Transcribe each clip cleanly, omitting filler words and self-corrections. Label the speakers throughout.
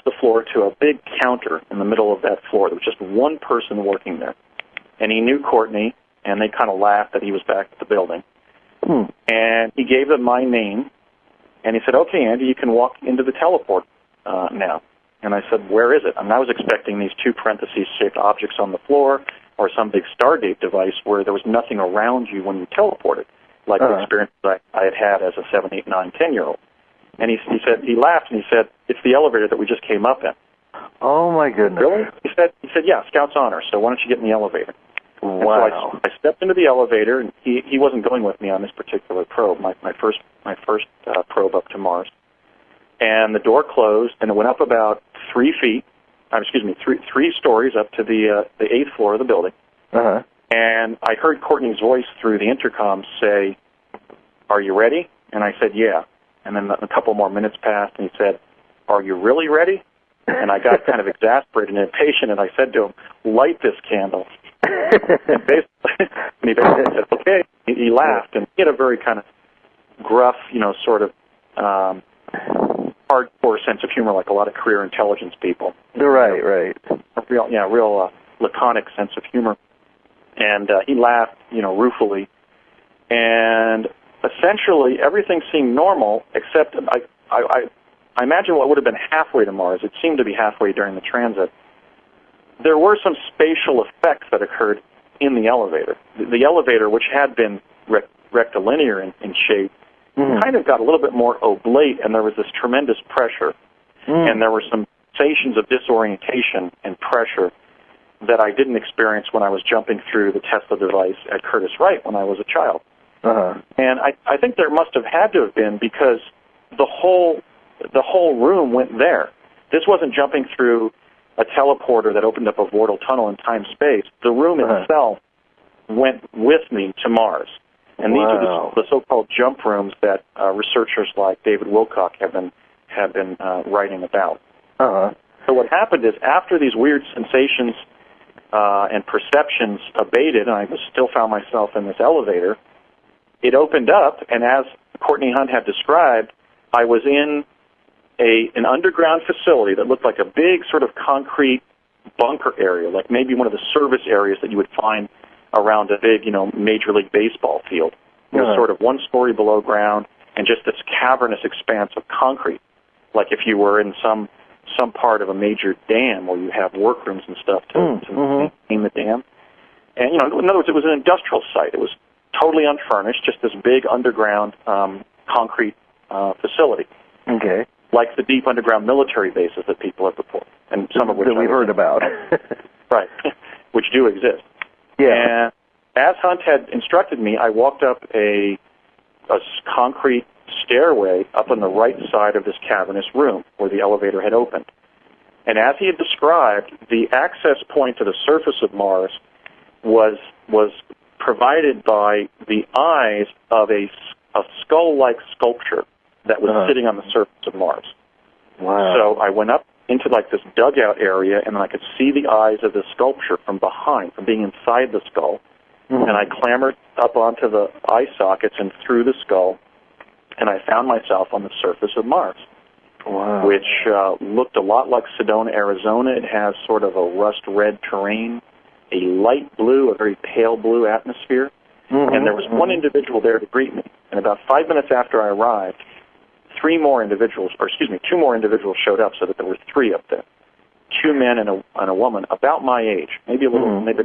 Speaker 1: the floor to a big counter in the middle of that floor. There was just one person working there. And he knew Courtney, and they kind of laughed that he was back at the building. And he gave them my name, and he said, "Okay, Andy, you can walk into the teleport now." And I said, "Where is it?" I mean, I was expecting these two parentheses-shaped objects on the floor or some big Stargate device where there was nothing around you when you teleported, like the experience that I had had as a 7, 8, 9, 10-year-old. And he said, he laughed, and he said, "It's the elevator that we just came up in."
Speaker 2: Oh, my goodness.
Speaker 1: Really? He said, "Yeah, Scout's honor, so why don't you get in the elevator?"
Speaker 2: Wow.
Speaker 1: So I stepped into the elevator, and he wasn't going with me on this particular probe, my first probe up to Mars. And the door closed, and it went up about 3 feet, three stories up to the 8th floor of the building. And I heard Courtney's voice through the intercom say, "Are you ready?" And I said, "Yeah." And then a couple more minutes passed, and he said, "Are you really ready?" And I got kind of exasperated and impatient, and I said to him, "Light this candle." And he basically said, "Okay." He laughed, and he had a very kind of gruff, sort of hardcore sense of humor, like a lot of career intelligence people.
Speaker 2: Right.
Speaker 1: A real laconic sense of humor. And he laughed, ruefully. And essentially, everything seemed normal, except I imagine what would have been halfway to Mars. It seemed to be halfway during the transit. There were some spatial effects that occurred in the elevator. The elevator, which had been rectilinear in shape, kind of got a little bit more oblate, and there was this tremendous pressure. And there were some sensations of disorientation and pressure that I didn't experience when I was jumping through the Tesla device at Curtis Wright when I was a child. And I think there must have had to have been, because the whole room went there. This wasn't jumping through a teleporter that opened up a vortal tunnel in time-space. The room itself went with me to Mars. And these are the so-called jump rooms that researchers like David Wilcock have been writing about. So what happened is, after these weird sensations and perceptions abated, and I still found myself in this elevator, it opened up, and as Courtney Hunt had described, I was in an underground facility that looked like a big sort of concrete bunker area, like maybe one of the service areas that you would find around a big, Major League Baseball field. It was sort of 1 story below ground and just this cavernous expanse of concrete, like if you were in some part of a major dam where you have workrooms and stuff to maintain the dam. And, in other words, it was an industrial site. It was totally unfurnished, just this big underground concrete facility.
Speaker 2: Okay.
Speaker 1: Like the deep underground military bases that people have reported, and some of which
Speaker 2: we've heard about.
Speaker 1: Right, which do exist.
Speaker 2: Yeah.
Speaker 1: And as Hunt had instructed me, I walked up a concrete stairway up on the right side of this cavernous room where the elevator had opened. And as he had described, the access point to the surface of Mars was provided by the eyes of a skull-like sculpture that was sitting on the surface of Mars.
Speaker 2: Wow.
Speaker 1: So I went up into like this dugout area, and I could see the eyes of the sculpture from behind, from being inside the skull. And I clambered up onto the eye sockets and through the skull, and I found myself on the surface of Mars, which looked a lot like Sedona, Arizona. It has sort of a rust-red terrain, a light blue, a very pale blue atmosphere. And there was one individual there to greet me. And about 5 minutes after I arrived, two more individuals showed up, so that there were 3 up there. 2 men and a woman about my age, maybe a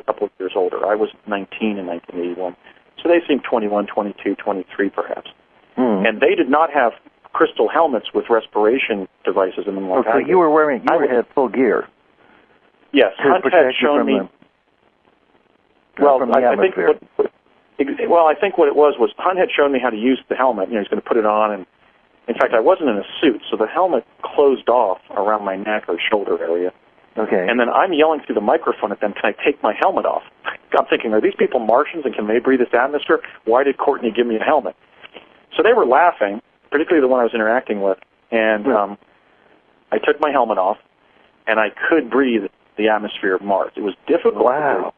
Speaker 1: couple of years older. I was 19 in 1981. So they seemed 21, 22, 23 perhaps. And they did not have crystal helmets with respiration devices in them. Like
Speaker 2: so you had full gear.
Speaker 1: Yes, Hunt had shown me. I think what it was Hunt had shown me how to use the helmet. He's going to put it on, and in fact, I wasn't in a suit, so the helmet closed off around my neck or shoulder area.
Speaker 2: Okay.
Speaker 1: And then I'm yelling through the microphone at them, "Can I take my helmet off?" I'm thinking, are these people Martians, and can they breathe this atmosphere? Why did Courtney give me a helmet? So they were laughing, particularly the one I was interacting with, and I took my helmet off, and I could breathe the atmosphere of Mars. It was difficult to breathe,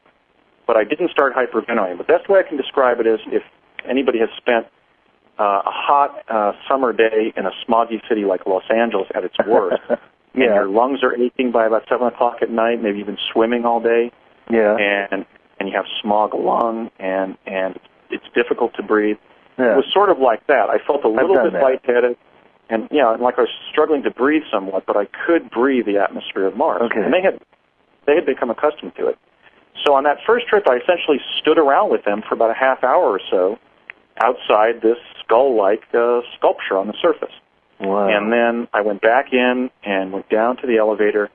Speaker 1: but I didn't start hyperventilating. The best way I can describe it is, if anybody has spent a hot summer day in a smoggy city like Los Angeles at its worst, and your lungs are aching by about 7 o'clock at night, maybe you've been swimming all day, and you have smog lung, and it's difficult to breathe. Yeah. It was sort of like that. I felt a little bit lightheaded, and and like I was struggling to breathe somewhat, but I could breathe the atmosphere of Mars.
Speaker 2: Okay.
Speaker 1: And they had become accustomed to it. So on that first trip, I essentially stood around with them for about a half hour or so outside this skull-like sculpture on the surface.
Speaker 2: Wow.
Speaker 1: And then I went back in and went down to the elevator,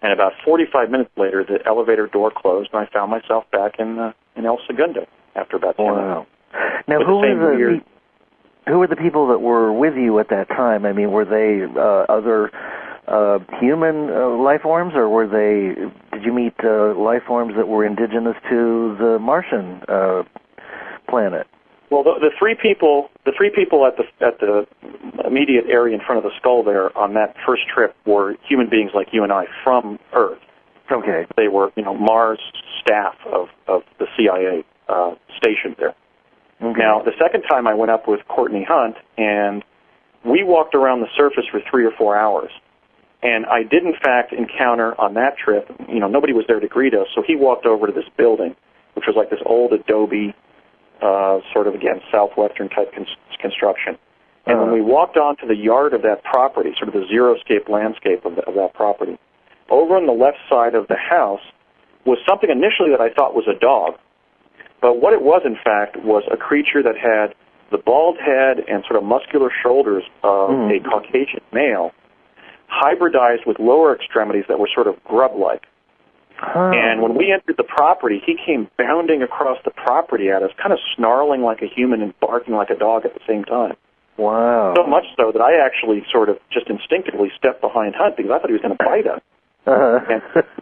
Speaker 1: and about 45 minutes later, the elevator door closed, and I found myself back in El Segundo after about 10 minutes.
Speaker 2: Now, who were the people that were with you at that time? I mean, were they other human life forms, or did you meet life forms that were indigenous to the Martian planet?
Speaker 1: Well, the three people at the immediate area in front of the skull there on that first trip were human beings like you and I from Earth.
Speaker 2: Okay.
Speaker 1: They were, Mars staff of the CIA stationed there. Okay. Now, the second time I went up with Courtney Hunt, and we walked around the surface for 3 or 4 hours. And I did, in fact, encounter on that trip, nobody was there to greet us, so he walked over to this building, which was like this old adobe, sort of, again, southwestern type construction. And when we walked onto the yard of that property, sort of the xeriscape landscape of that property, over on the left side of the house was something initially that I thought was a dog. But what it was, in fact, was a creature that had the bald head and sort of muscular shoulders of a Caucasian male, hybridized with lower extremities that were sort of grub-like. And when we entered the property, he came bounding across the property at us, kind of snarling like a human and barking like a dog at the same time.
Speaker 2: Wow.
Speaker 1: So much so that I actually sort of just instinctively stepped behind Hunt because I thought he was going to bite us. And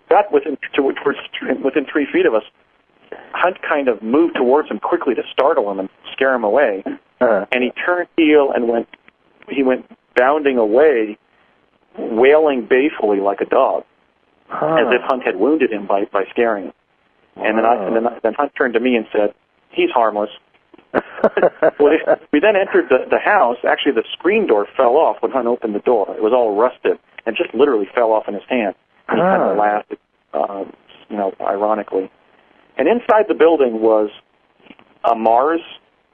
Speaker 1: got within 3 feet of us. Hunt kind of moved towards him quickly to startle him and scare him away. And he turned heel and went bounding away, wailing balefully like a dog, as if Hunt had wounded him by scaring him. And then Hunt turned to me and said, "He's harmless." We then entered the house. Actually, the screen door fell off when Hunt opened the door. It was all rusted and just literally fell off in his hand. And he kind of laughed, ironically. And inside the building was a Mars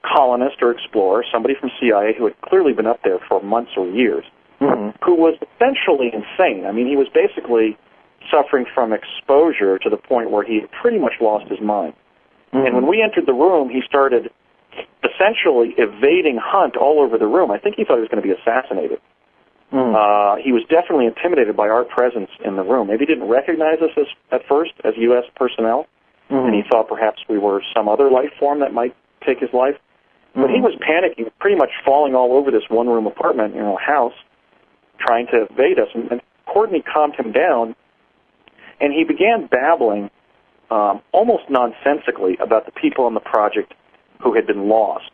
Speaker 1: colonist or explorer, somebody from CIA who had clearly been up there for months or years, who was essentially insane. I mean, he was basically suffering from exposure to the point where he had pretty much lost his mind. And when we entered the room, he started essentially evading Hunt all over the room. I think he thought he was going to be assassinated. He was definitely intimidated by our presence in the room. Maybe he didn't recognize us at first as U.S. personnel, and he thought perhaps we were some other life form that might take his life. But he was panicking, pretty much falling all over this one-room apartment, house, trying to evade us. And Courtney calmed him down, and he began babbling almost nonsensically about the people on the project who had been lost.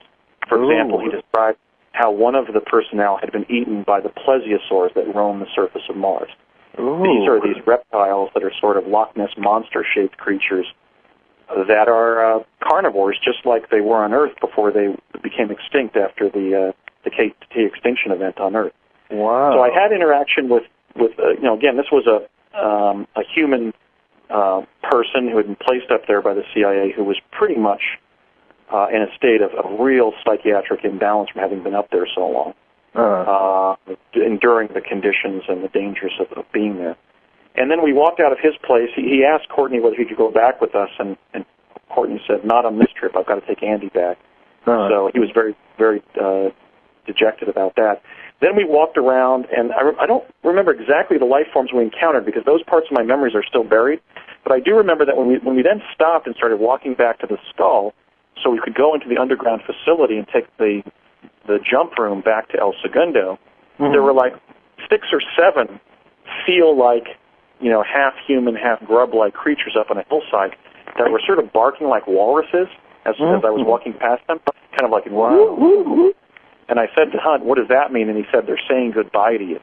Speaker 1: For example, he described how one of the personnel had been eaten by the plesiosaurs that roam the surface of Mars. These are these reptiles that are sort of Loch Ness monster-shaped creatures that are carnivores, just like they were on Earth before they became extinct after the KT extinction event on Earth.
Speaker 2: Wow!
Speaker 1: So I had interaction with again, this was a human person who had been placed up there by the CIA, who was pretty much in a state of real psychiatric imbalance from having been up there so long, enduring the conditions and the dangers of being there. And then we walked out of his place. He asked Courtney whether he could go back with us, and Courtney said, "Not on this trip. I've got to take Andy back." So he was very, very dejected about that. Then we walked around, and I don't remember exactly the life forms we encountered because those parts of my memories are still buried. But I do remember that when we then stopped and started walking back to the skull, so we could go into the underground facility and take the jump room back to El Segundo, there were like 6 or 7 feel-like, half human, half grub-like creatures up on a hillside that were sort of barking like walruses as I was walking past them, kind of like, woo, woo, woo. And I said to Hunt, "What does that mean?" And he said, "They're saying goodbye to you."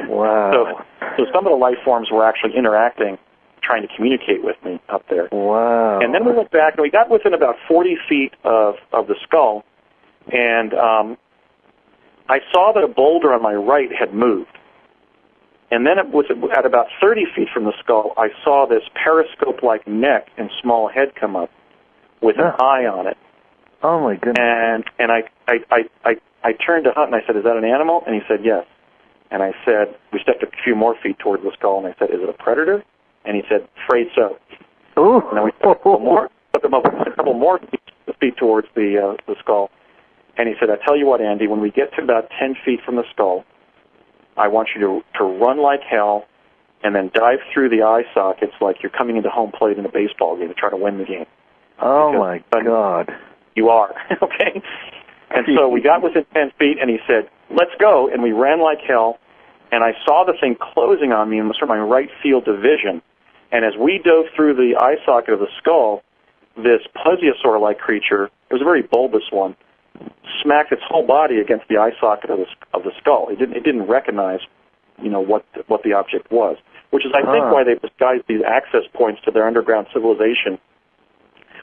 Speaker 2: Wow.
Speaker 1: So some of the life forms were actually interacting, trying to communicate with me up there.
Speaker 2: Wow.
Speaker 1: And then we went back, and we got within about 40 feet of the skull, and I saw that a boulder on my right had moved. And then it was at about 30 feet from the skull, I saw this periscope-like neck and small head come up with an eye on it.
Speaker 2: Oh, my goodness.
Speaker 1: And I turned to Hunt and I said, "Is that an animal?" And he said, "Yes." And I said, we stepped a few more feet towards the skull, and I said, "Is it a predator?" And he said, "Afraid so."
Speaker 2: Ooh.
Speaker 1: And then we stepped a couple more feet towards the skull. And he said, "I tell you what, Andy, when we get to about 10 feet from the skull, I want you to run like hell and then dive through the eye sockets like you're coming into home plate in a baseball game to try to win the game."
Speaker 2: Oh, my God.
Speaker 1: You are, okay? And so we got within 10 feet, and he said, "Let's go." And we ran like hell, and I saw the thing closing on me in sort of my right field of vision. And as we dove through the eye socket of the skull, this plesiosaur-like creature, it was a very bulbous one, smacked its whole body against the eye socket of the skull. It didn't recognize, what the object was, which is, I think, why they disguised these access points to their underground civilization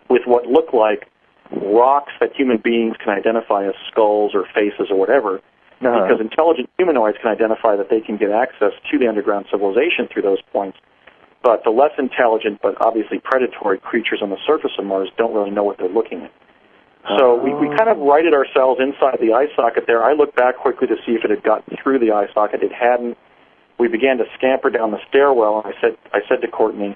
Speaker 1: with what looked like rocks that human beings can identify as skulls or faces or whatever, because intelligent humanoids can identify that they can get access to the underground civilization through those points. But the less intelligent, but obviously predatory creatures on the surface of Mars don't really know what they're looking at. So we kind of righted ourselves inside the eye socket there. I looked back quickly to see if it had gotten through the eye socket. It hadn't. We began to scamper down the stairwell, and I said to Courtney,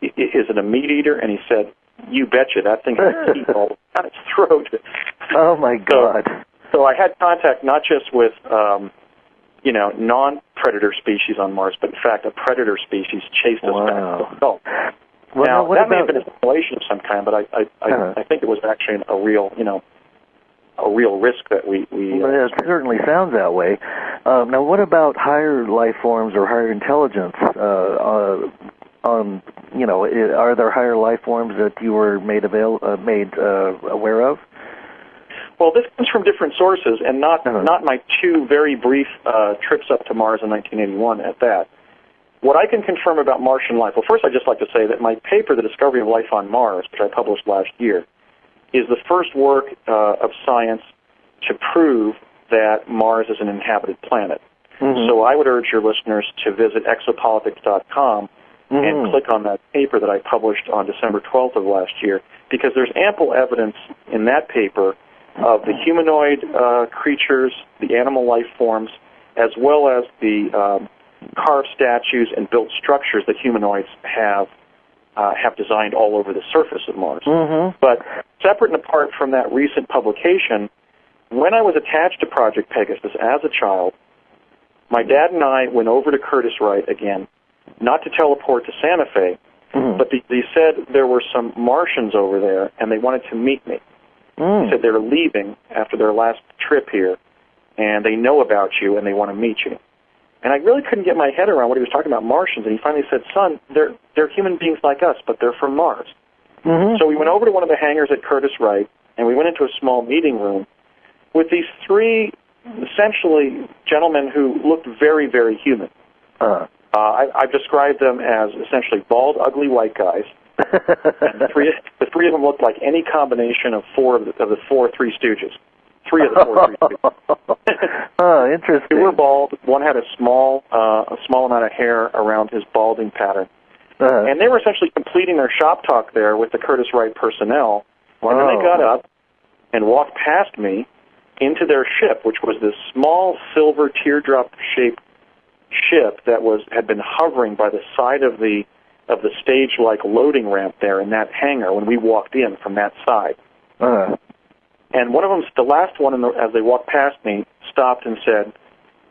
Speaker 1: "Is it a meat eater?" And he said, "You betcha. That thing has teeth all down its throat."
Speaker 2: Oh, my God.
Speaker 1: So I had contact not just with, non-predator species on Mars, but in fact a predator species chased us back to the skull.
Speaker 2: Well,
Speaker 1: now,
Speaker 2: that
Speaker 1: may have been a simulation of some kind, but I think it was actually a real risk that we
Speaker 2: it certainly sounds that way. Now, what about higher life forms or higher intelligence? Are there higher life forms that you were made aware of?
Speaker 1: Well, this comes from different sources, and not my two very brief trips up to Mars in 1981 at that. What I can confirm about Martian life, well, first I'd just like to say that my paper, The Discovery of Life on Mars, which I published last year, is the first work of science to prove that Mars is an inhabited planet. Mm-hmm. So I would urge your listeners to visit exopolitics.com and click on that paper that I published on December 12th of last year, because there's ample evidence in that paper of the humanoid creatures, the animal life forms, as well as the carved statues and built structures that humanoids have designed all over the surface of Mars. Mm-hmm. But separate and apart from that recent publication, when I was attached to Project Pegasus as a child, my dad and I went over to Curtiss-Wright again, not to teleport to Santa Fe, but they said there were some Martians over there, and they wanted to meet me. They said they were leaving after their last trip here, and they know about you, and they want to meet you. And I really couldn't get my head around what he was talking about Martians, and he finally said, "Son, they're human beings like us, but they're from Mars." Mm-hmm. So we went over to one of the hangars at Curtiss-Wright, and we went into a small meeting room with these three, essentially, gentlemen who looked very, very human. I've described them as essentially bald, ugly white guys. And the three of them looked like any combination of the four Three Stooges. Three of the four Three Stooges.
Speaker 2: Oh, interesting.
Speaker 1: They were bald. One had a small amount of hair around his balding pattern. And they were essentially completing their shop talk there with the Curtiss-Wright personnel. Wow. And then they got up and walked past me into their ship, which was this small silver teardrop-shaped ship that had been hovering by the side of the stage-like loading ramp there in that hangar when we walked in from that side. And one of them, the last one, as they walked past me, stopped and said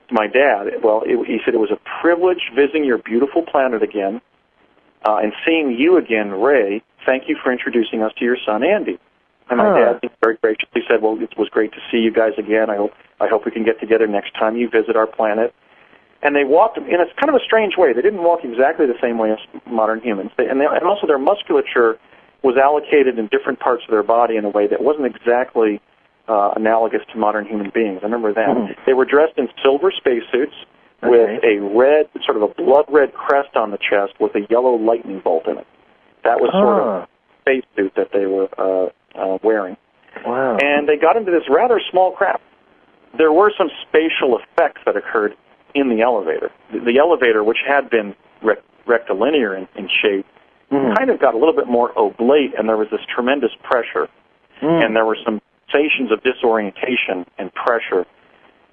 Speaker 1: to my dad, he said, "It was a privilege visiting your beautiful planet again, and seeing you again, Ray. Thank you for introducing us to your son, Andy." And my dad very graciously said, "Well, it was great to see you guys again. I hope we can get together next time you visit our planet." And they walked in a kind of a strange way. They didn't walk exactly the same way as modern humans. And also their musculature was allocated in different parts of their body in a way that wasn't exactly analogous to modern human beings. I remember that. Mm-hmm. They were dressed in silver spacesuits with a red, sort of a blood-red crest on the chest with a yellow lightning bolt in it. That was sort of the spacesuit that they were wearing. Wow. And they got into this rather small craft. There were some spatial effects that occurred in the elevator. The elevator, which had been rectilinear in shape, kind of got a little bit more oblate, and there was this tremendous pressure, and there were some sensations of disorientation and pressure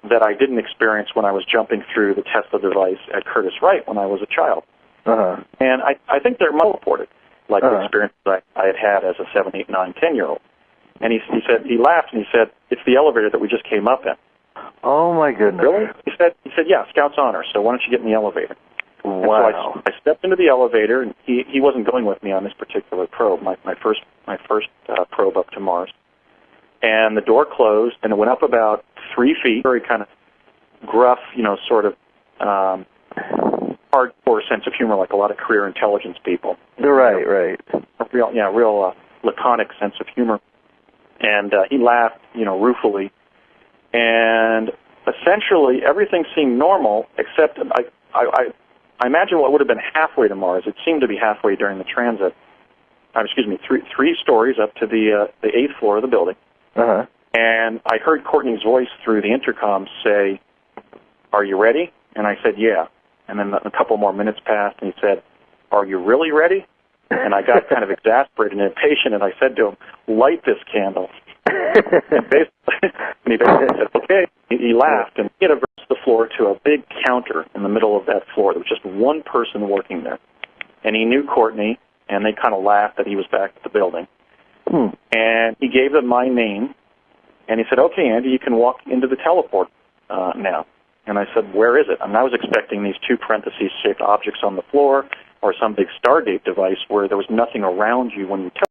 Speaker 1: that I didn't experience when I was jumping through the Tesla device at Curtiss-Wright when I was a child. And I think they're reported, like the experiences I had as a 7, 8, 9, 10-year-old. And he said, he laughed and he said, "It's the elevator that we just came up in."
Speaker 2: Oh my goodness!
Speaker 1: Really? He said, "Yeah, Scout's honor. So why don't you get in the elevator?"
Speaker 2: Wow.
Speaker 1: So I stepped into the elevator, and he wasn't going with me on this particular probe, my first probe up to Mars. And the door closed, and it went up about 3 feet. Very kind of gruff, sort of hardcore sense of humor, like a lot of career intelligence people.
Speaker 2: Right.
Speaker 1: Real laconic sense of humor. And he laughed, ruefully. And essentially, everything seemed normal, except I imagine what would have been halfway to Mars. It seemed to be halfway during the transit. Three stories up to the 8th floor of the building. And I heard Courtney's voice through the intercom say, "Are you ready?" And I said, "Yeah." And then a couple more minutes passed, and he said, "Are you really ready?" And I got kind of exasperated and impatient, and I said to him, "Light this candle." And he basically said, "Okay." He laughed, and he had averted the floor to a big counter in the middle of that floor. There was just one person working there. And he knew Courtney, and they kind of laughed that he was back at the building. And he gave them my name, and he said, "Okay, Andy, you can walk into the teleport now." And I said, "Where is it?" I was expecting these 2 parentheses-shaped objects on the floor or some big Stargate device where there was nothing around you when you